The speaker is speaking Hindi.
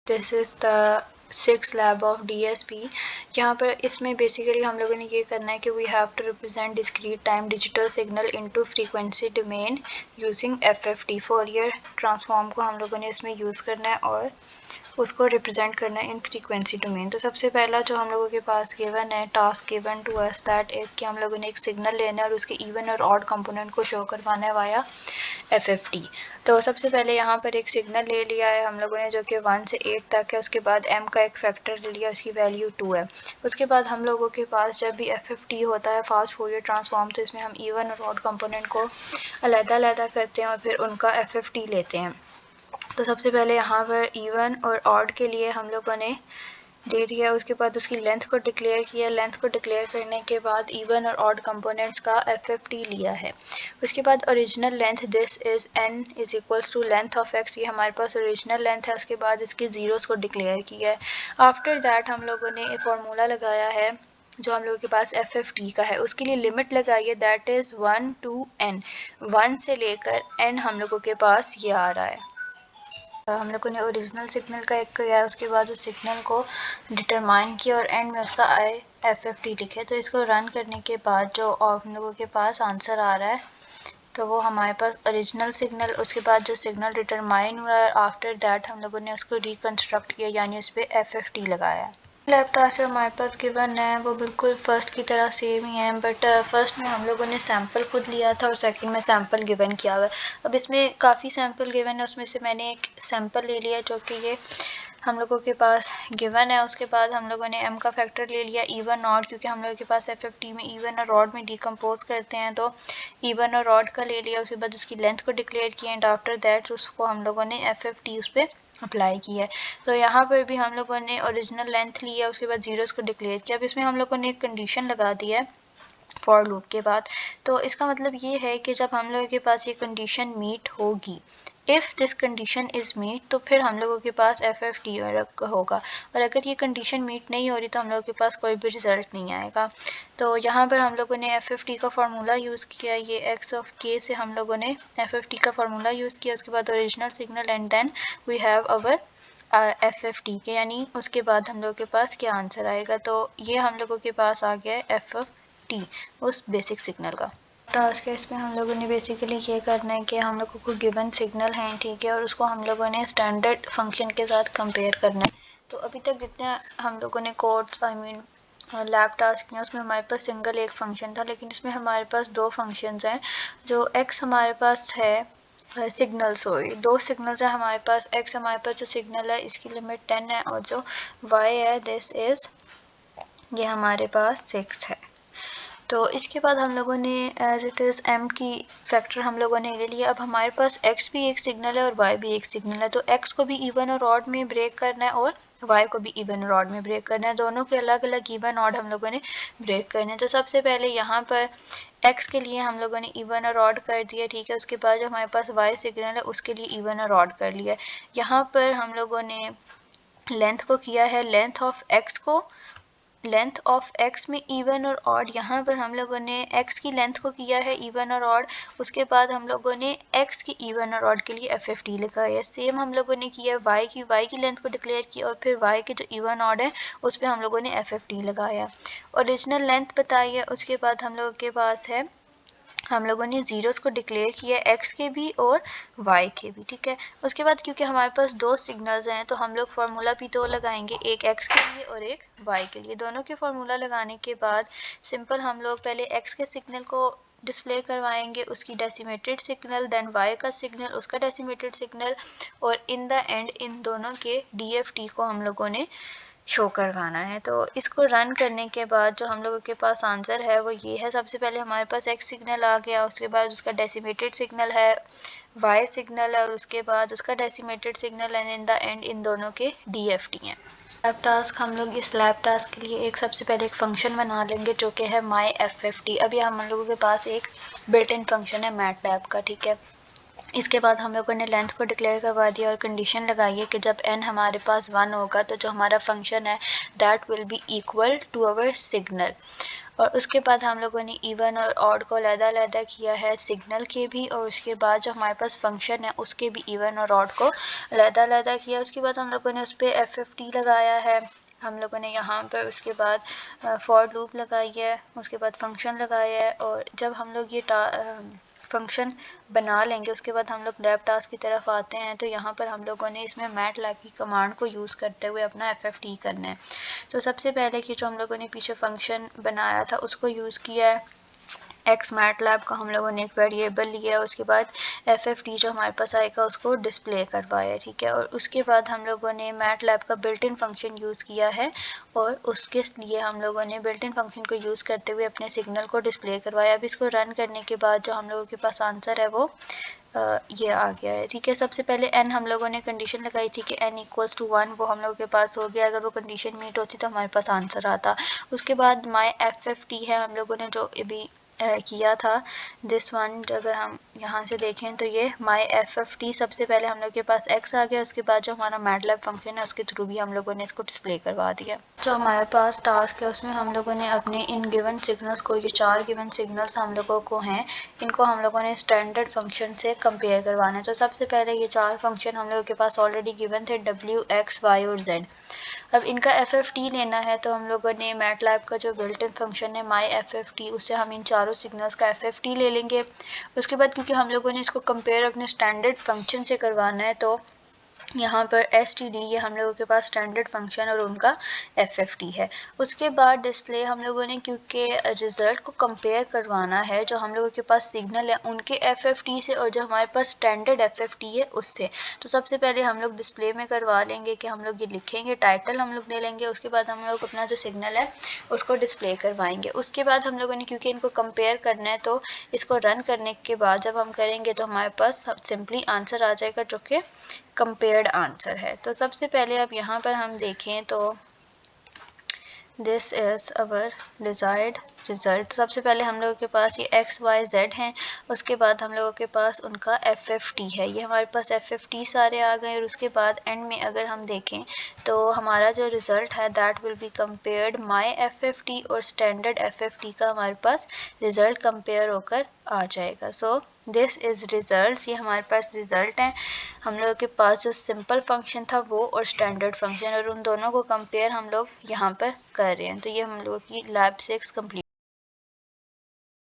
This is the 6th lab of DSP। यहाँ पर इसमें बेसिकली हम लोगों ने ये करना है कि we have to represent discrete time digital signal into frequency domain using FFT। Fourier transform को हम लोगों ने इसमें यूज़ करना है और उसको रिप्रेजेंट करना है इन फ्रीक्वेंसी डोमेन। तो सबसे पहला जो हम लोगों के पास गिवन है, task given to us that is कि हम लोगों ने एक सिग्नल लेना है और उसके इवन और ऑड कंपोनेंट को शो करवाना है वाया FFT। तो सबसे पहले यहाँ पर एक सिग्नल ले लिया है हम लोगों ने जो कि 1 से 8 तक है। उसके बाद m का एक फैक्टर ले लिया, उसकी वैल्यू 2 है। उसके बाद हम लोगों के पास जब भी FFT होता है फास्ट फोरियर ट्रांसफॉर्म, तो इसमें हम इवन और ऑड कंपोनेंट को अलग-अलग करते हैं और फिर उनका FFT लेते हैं। तो सबसे पहले यहाँ पर इवन और ऑड के लिए हम लोगों ने दे दिया, उसके बाद उसकी लेंथ को डिक्लेयर किया। लेंथ को डिक्लेयर करने के बाद इवन और ऑड कंपोनेंट्स का FFT लिया है। उसके बाद original length this is n is equals to length of x, ये हमारे पास ओरिजिनल लेंथ है। उसके बाद इसके ज़ीरोस को डिक्लेयर किया है। आफ्टर दैट हम लोगों ने एक फार्मूला लगाया है जो हम लोगों के पास FFT का है, उसके लिए लिमिट लगाई है दैट इज़ 1 to n, 1 से लेकर n हम लोगों के पास ये आ रहा है। हम लोगों ने ओरिजिनल सिग्नल का एक किया है, उसके बाद उस सिग्नल को डिटरमाइन किया और एंड में उसका FFT लिखे। तो इसको रन करने के बाद जो हम लोगों के पास आंसर आ रहा है तो वो हमारे पास ओरिजिनल सिग्नल, उसके बाद जो सिग्नल डिटरमाइन हुआ है आफ्टर दैट हम लोगों ने उसको रिकंस्ट्रक्ट किया यानी उस पर FFT लगाया। लैब टास्क हमारे पास गिवन है वो बिल्कुल फर्स्ट की तरह सेम ही है, बट फर्स्ट में हम लोगों ने सैम्पल खुद लिया था और सेकंड में सैम्पल गिवन किया हुआ है। अब इसमें काफ़ी सैम्पल गिवन है, उसमें से मैंने एक सैम्पल ले लिया जो कि ये हम लोगों के पास गिवन है। उसके बाद हम लोगों ने m का फैक्टर ले लिया, इवन ऑड, क्योंकि हम लोगों के पास FFT में इवन और ऑड में डिकम्पोज करते हैं तो इवन और ऑड का ले लिया। उसके बाद उसकी लेंथ को डिक्लेयर किया एंड आफ्टर दैट उसको हम लोगों ने FFT उस पर अप्लाई किया है। तो यहाँ पर भी हम लोगों ने ओरिजिनल लेंथ लिया, उसके बाद जीरोस को डिक्लेयर किया। अब इसमें हम लोगों ने एक कंडीशन लगा दिया है फॉर लूप के बाद। तो इसका मतलब ये है कि जब हम लोगों के पास ये कंडीशन मीट होगी, if this condition is meet, तो फिर हम लोगों के पास FFT होगा, और अगर ये कंडीशन मीट नहीं हो रही तो हम लोगों के पास कोई भी रिज़ल्ट नहीं आएगा। तो यहाँ पर हम लोगों ने FFT का फार्मूला यूज़ किया, ये x ऑफ k से हम लोगों ने FFT का फार्मूला यूज़ किया। उसके बाद original signal and then we have our FFT के, यानी उसके बाद हम लोगों के पास क्या आंसर आएगा। तो ये हम लोगों के पास आ गया है FFT उस बेसिक सिग्नल का। टास्क है इसमें हम लोगों ने बेसिकली ये करना है कि हम लोगों को गिवन सिग्नल है, ठीक है, और उसको हम लोगों ने स्टैंडर्ड फंक्शन के साथ कंपेयर करना है। तो अभी तक जितने हम लोगों ने कोड्स लैब टास्क किया उसमें हमारे पास सिंगल एक फंक्शन था, लेकिन इसमें हमारे पास दो फंक्शंस हैं। जो x हमारे पास है सिग्नल, सॉरी, दो सिग्नल्स है हमारे पास। x हमारे पास जो सिग्नल है इसकी लिमिट 10 है और जो y है दिस इज़ ये हमारे पास 6 है। तो इसके बाद हम लोगों ने एज इट इज़ m की फैक्टर हम लोगों ने ले लिया। अब हमारे पास x भी एक सिग्नल है और y भी एक सिग्नल है, तो x को भी इवन और ऑड में ब्रेक करना है और y को भी इवन और ऑड में ब्रेक करना है। दोनों के अलग अलग इवन ऑड हम लोगों ने ब्रेक करने हैं। तो सबसे पहले यहाँ पर x के लिए हम लोगों ने इवन और ऑड कर दिया, ठीक है। उसके बाद जो हमारे पास y सिग्नल है उसके लिए इवन और ऑड कर लिया। यहाँ पर हम लोगों ने लेंथ को किया है, लेंथ ऑफ x में इवन और ऑड। यहाँ पर हम लोगों ने x की लेंथ को किया है इवन और ऑड। उसके बाद हम लोगों ने x की इवन और ऑड के लिए FFT लिखा है। सेम हम लोगों ने किया y की लेंथ को डिक्लेयर किया और फिर y के जो इवन ऑड है उस पर हम लोगों ने FFT लगाया, ओरिजिनल लेंथ बताई है। उसके बाद हम लोगों के पास है, हम लोगों ने ज़ीरोस को डिक्लेयर किया x के भी और y के भी, ठीक है। उसके बाद क्योंकि हमारे पास दो सिग्नल्स हैं तो हम लोग फार्मूला भी दो लगाएंगे, एक x के लिए और एक y के लिए। दोनों के फार्मूला लगाने के बाद सिंपल हम लोग पहले x के सिग्नल को डिस्प्ले करवाएंगे, उसकी डेसिमेटेड सिग्नल, देन y का सिग्नल, उसका डेसिमेटेड सिग्नल, और इन द एंड इन दोनों के DFT को हम लोगों ने शो करवाना है। तो इसको रन करने के बाद जो हम लोगों के पास आंसर है वो ये है। सबसे पहले हमारे पास x सिग्नल आ गया, उसके बाद उसका डेसिमेटेड सिग्नल है, y सिग्नल है और उसके बाद उसका decimated signal, and in the and in दोनों के DFT हैं। लैब टास्क हम लोग इस लैब टास्क के लिए एक सबसे पहले एक फंक्शन बना लेंगे जो कि है my FFT। अब ये हम लोगों के पास एक बिल्ट इन फंक्शन है MATLAB का, ठीक है। इसके बाद हम लोगों ने लेंथ को डिक्लेयर करवा दिया और कंडीशन लगाई है कि जब n हमारे पास 1 होगा तो जो हमारा फंक्शन है that will be equal to our signal. और उसके बाद हम लोगों ने इवन और ऑड को अलग-अलग किया है सिग्नल के भी, और उसके बाद जो हमारे पास फंक्शन है उसके भी इवन और ऑड को अलग-अलग किया। उसके बाद हम लोगों ने उस पर FFT लगाया है, हम लोगों ने यहाँ पर उसके बाद फॉर लूप लगाई है, उसके बाद फंक्शन लगाया है। और जब हम लोग ये फंक्शन बना लेंगे उसके बाद हम लोग लैब टास्क की तरफ आते हैं। तो यहाँ पर हम लोगों ने इसमें मैटलैब की कमांड को यूज़ करते हुए अपना FFT करना है। तो सबसे पहले कि जो हम लोगों ने पीछे फंक्शन बनाया था उसको यूज़ किया है। एक्स मैटलैब का हम लोगों ने एक वेरिएबल लिया, उसके बाद FFT जो हमारे पास आएगा उसको डिस्प्ले करवाया, ठीक है। और उसके बाद हम लोगों ने मैटलैब का बिल्ट इन फंक्शन यूज़ किया है, और उसके लिए हम लोगों ने बिल्ट इन फंक्शन को यूज़ करते हुए अपने सिग्नल को डिस्प्ले करवाया। अब इसको रन करने के बाद जो हम लोगों के पास आंसर है वो ये आ गया है, ठीक है। सबसे पहले n हम लोगों ने कंडीशन लगाई थी कि n = 1, वो हम लोगों के पास हो गया। अगर वो कंडीशन मीट होती तो हमारे पास आंसर आता। उसके बाद माई FFT है हम लोगों ने जो अभी किया था दिस वन, अगर हम यहाँ से देखें तो ये माई FFT सबसे पहले हम लोग के पास x आ गया। उसके बाद जो हमारा मैटलैब फंक्शन है उसके थ्रू भी हम लोगों ने इसको डिस्प्ले करवा दिया। जो हमारे पास टास्क है उसमें हम लोगों ने अपने इन गिवन सिग्नल्स को, ये 4 गिवन सिग्नल्स हम लोगों को हैं, इनको हम लोगों ने स्टैंडर्ड फंक्शन से कंपेयर करवाना है। तो सबसे पहले ये 4 फंक्शन हम लोगों के पास ऑलरेडी गिवन थे, w, x, y और z। अब इनका FFT लेना है तो हम लोगों ने मैटलैब का जो बिल्ट इन फंक्शन है माई FFT, उससे हम इन चारों सिग्नल्स का FFT ले लेंगे। उसके बाद क्योंकि हम लोगों ने इसको कंपेयर अपने स्टैंडर्ड फंक्शन से करवाना है तो यहाँ पर STD ये हम लोगों के पास स्टैंडर्ड फंक्शन और उनका FFT है। उसके बाद डिस्प्ले हम लोगों ने, क्योंकि रिज़ल्ट को कंपेयर करवाना है, जो हम लोगों के पास सिग्नल है उनके FFT से और जो हमारे पास स्टैंडर्ड FFT है उससे। तो सबसे पहले हम लोग डिस्प्ले में करवा लेंगे कि हम लोग ये लिखेंगे, टाइटल हम लोग दे लेंगे, उसके बाद हम लोग अपना जो सिग्नल है उसको डिस्प्ले करवाएंगे। उसके बाद हम लोगों ने, क्योंकि इनको कंपेयर करना है तो इसको रन करने के बाद जब हम करेंगे तो हमारे पास सिंपली आंसर आ जाएगा जो कि कंपेयर्ड आंसर है। तो सबसे पहले अब यहाँ पर हम देखें तो this is our desired result. सबसे पहले हम लोगों के पास ये x, y, z हैं, उसके बाद हम लोगों के पास उनका FFT है, ये हमारे पास FFT सारे आ गए। और उसके बाद एंड में अगर हम देखें तो हमारा जो रिज़ल्ट है that will be compared my FFT और स्टैंडर्ड FFT का हमारे पास रिज़ल्ट कंपेयर होकर आ जाएगा। सो दिस इज़ रिज़ल्ट, ये हमारे पास रिज़ल्ट है। हम लोगों के पास जो सिंपल फंक्शन था वो और स्टैंडर्ड फंक्शन, और उन दोनों को कंपेयर हम लोग यहाँ पर कर रहे हैं। तो ये हम लोगों की लैब 6 कंप्लीट